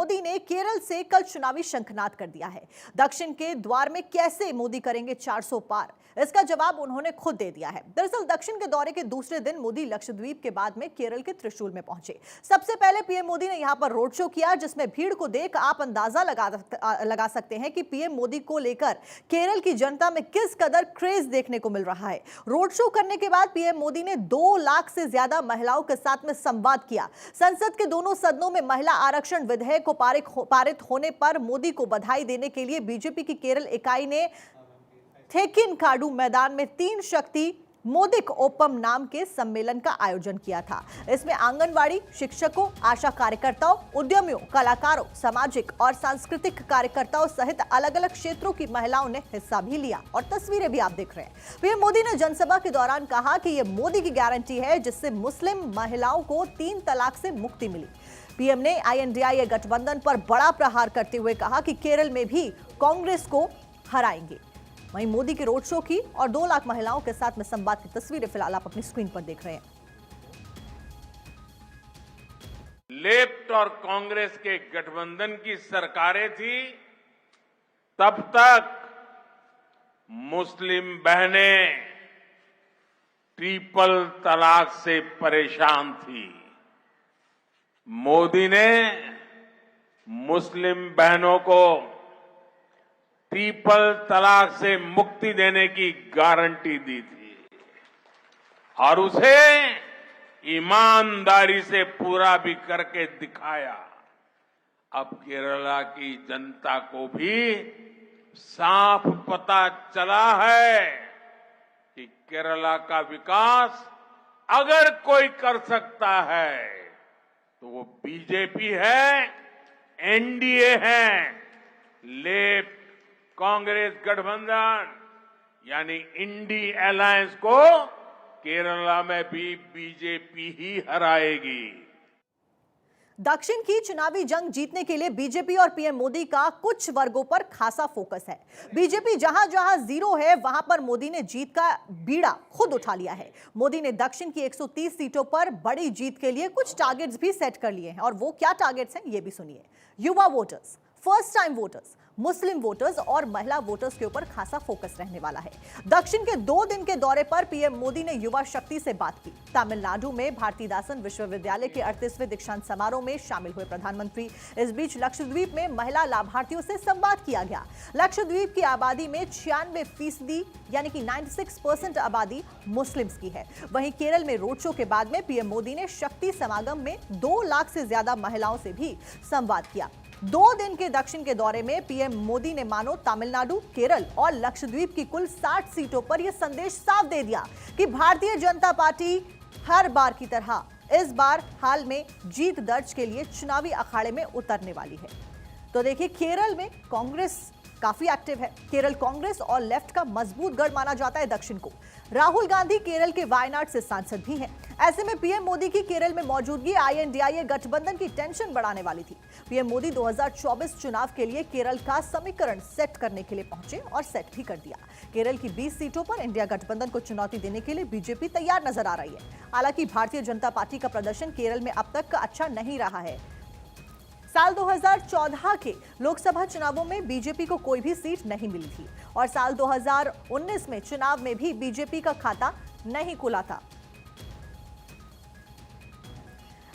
मोदी ने केरल से कल चुनावी शंखनाद कर दिया है। दक्षिण के द्वार में कैसे मोदी करेंगे 400 पार, इसका जवाब उन्होंने खुद दे दिया है। दरअसल दक्षिण के दौरे के दूसरे दिन मोदी लक्षद्वीप के बाद में केरल के त्रिशूल में पहुंचे। सबसे पहले पीएम मोदी ने यहां पर रोड शो किया, जिसमें भीड़ को देख आप अंदाजा लगा सकते हैं कि पीएम मोदी को लेकर केरल की जनता में किस कदर क्रेज देखने को मिल रहा है। रोड शो करने के बाद पीएम मोदी ने 2 लाख से ज्यादा महिलाओं के साथ में संवाद किया। संसद के दोनों सदनों में महिला आरक्षण विधेयक को पारित होने पर मोदी को बधाई देने के लिए बीजेपी की केरल इकाई ने थेकिनकाडु मैदान में 3 शक्ति मोदिक ओपम नाम के सम्मेलन का आयोजन किया था। इसमें आंगनवाड़ी शिक्षकों, आशा कार्यकर्ताओं, उद्यमियों, कलाकारों, सामाजिक और सांस्कृतिक कार्यकर्ताओं सहित अलग अलग क्षेत्रों की महिलाओं ने हिस्सा भी लिया और तस्वीरें भी आप देख रहे हैं। पीएम मोदी ने जनसभा के दौरान कहा कि यह मोदी की गारंटी है जिससे मुस्लिम महिलाओं को 3 तलाक से मुक्ति मिली। पीएम ने आईएनडीआईए गठबंधन पर बड़ा प्रहार करते हुए कहा कि केरल में भी कांग्रेस को हराएंगे। वहीं मोदी के रोड शो की और 2 लाख महिलाओं के साथ में संवाद की तस्वीरें फिलहाल आप अपनी स्क्रीन पर देख रहे हैं। लेफ्ट और कांग्रेस के गठबंधन की सरकारें थी, तब तक मुस्लिम बहनें ट्रिपल तलाक से परेशान थी। मोदी ने मुस्लिम बहनों को ट्रिपल तलाक से मुक्ति देने की गारंटी दी थी और उसे ईमानदारी से पूरा भी करके दिखाया। अब केरला की जनता को भी साफ पता चला है कि केरला का विकास अगर कोई कर सकता है तो वो बीजेपी है, एनडीए है। लेफ्ट कांग्रेस गठबंधन यानी इंडी अलायंस को केरला में भी बीजेपी ही हराएगी। दक्षिण की चुनावी जंग जीतने के लिए बीजेपी और पीएम मोदी का कुछ वर्गों पर खासा फोकस है। बीजेपी जहां जहां जीरो है वहां पर मोदी ने जीत का बीड़ा खुद उठा लिया है। मोदी ने दक्षिण की 130 सीटों पर बड़ी जीत के लिए कुछ टारगेट्स भी सेट कर लिए हैं और वो क्या टारगेट्स हैं ये भी सुनिए। युवा वोटर्स, फर्स्ट टाइम वोटर्स, मुस्लिम वोटर्स और महिला वोटर्स के ऊपर खासा फोकस रहने वाला है। दक्षिण के 2 दिन के दौरे पर पीएम मोदी ने युवा शक्ति से बात की। तमिलनाडु में भारतीदासन विश्वविद्यालय के 38वें दीक्षांत समारोह में शामिल हुए प्रधानमंत्री। इस बीच लक्षद्वीप में महिला लाभार्थियों से संवाद किया गया। लक्षद्वीप की आबादी में 96% यानी कि 96% आबादी मुस्लिम्स की है। वहीं केरल में रोड शो के बाद में पीएम मोदी ने शक्ति समागम में 2 लाख से ज्यादा महिलाओं से भी संवाद किया। 2 दिन के दक्षिण के दौरे में पीएम मोदी ने मानो तमिलनाडु, केरल और लक्षद्वीप की कुल 60 सीटों पर यह संदेश साफ दे दिया कि भारतीय जनता पार्टी हर बार की तरह इस बार हाल में जीत दर्ज के लिए चुनावी अखाड़े में उतरने वाली है। तो देखिए, केरल में कांग्रेस काफी एक्टिव है। केरल कांग्रेस और लेफ्ट का मजबूत गढ़ माना जाता है दक्षिण को। राहुल गांधी केरल के वायनाड से सांसद भी हैं। ऐसे में पीएम मोदी की केरल में मौजूदगी आईएनडीआईए गठबंधन की टेंशन बढ़ाने वाली थी। पीएम मोदी 2024 चुनाव के लिए केरल का समीकरण सेट करने के लिए पहुंचे और सेट भी कर दिया। केरल की 20 सीटों पर इंडिया गठबंधन को चुनौती देने के लिए बीजेपी तैयार नजर आ रही है। हालांकि भारतीय जनता पार्टी का प्रदर्शन केरल में अब तक अच्छा नहीं रहा है। साल 2014 के लोकसभा चुनावों में बीजेपी को कोई भी सीट नहीं मिली थी और साल 2019 में चुनाव में भी बीजेपी का खाता नहीं खुला था।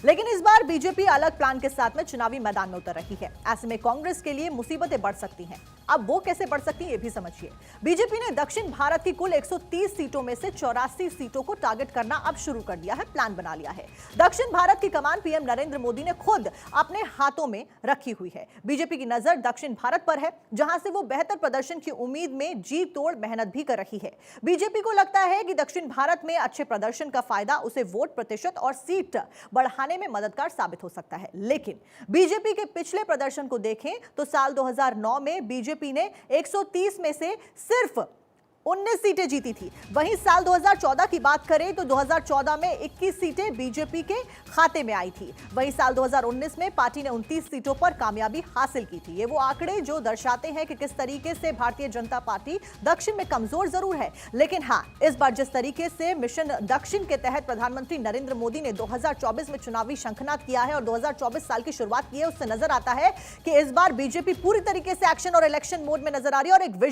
लेकिन इस बार बीजेपी अलग प्लान के साथ में चुनावी मैदान में उतर रही है। ऐसे में कांग्रेस के लिए मुसीबतें बढ़ सकती हैं। अब वो कैसे बढ़ सकती है ये भी समझिए। बीजेपी ने दक्षिण भारत की कुल 130 सीटों में से 84 सीटों को टारगेट करना अब शुरू कर दिया है, प्लान बना लिया है। दक्षिण भारत की कमान पीएम नरेंद्र मोदी ने खुद अपने हाथों में रखी हुई है। बीजेपी की नजर दक्षिण भारत पर है, जहां से वो बेहतर प्रदर्शन की उम्मीद में जी तोड़ मेहनत भी कर रही है। बीजेपी को लगता है कि दक्षिण भारत में अच्छे प्रदर्शन का फायदा उसे वोट प्रतिशत और सीट बढ़ाने में मददगार साबित हो सकता है। लेकिन बीजेपी के पिछले प्रदर्शन को देखें तो साल 2009 में बीजेपी ने 130 में से सिर्फ 19 सीटें जीती थी। वहीं साल 2014 की बात करें तो 2014 में 21 सीटें बीजेपी के खाते में आई थी। वहीं साल 2019 में पार्टी ने 29 सीटों पर कामयाबी हासिल की थी। ये वो आंकड़े जो दर्शाते हैं कि किस तरीके से भारतीय जनता पार्टी दक्षिण में कमजोर जरूर है, लेकिन हां, इस बार जिस तरीके से मिशन दक्षिण के तहत प्रधानमंत्री नरेंद्र मोदी ने 2024 में चुनावी शंखनाद किया है और 2024 साल की शुरुआत की है, उससे नजर आता है कि इस बार बीजेपी पूरी तरीके से एक्शन और इलेक्शन मोड में नजर आ रही है और एक विजन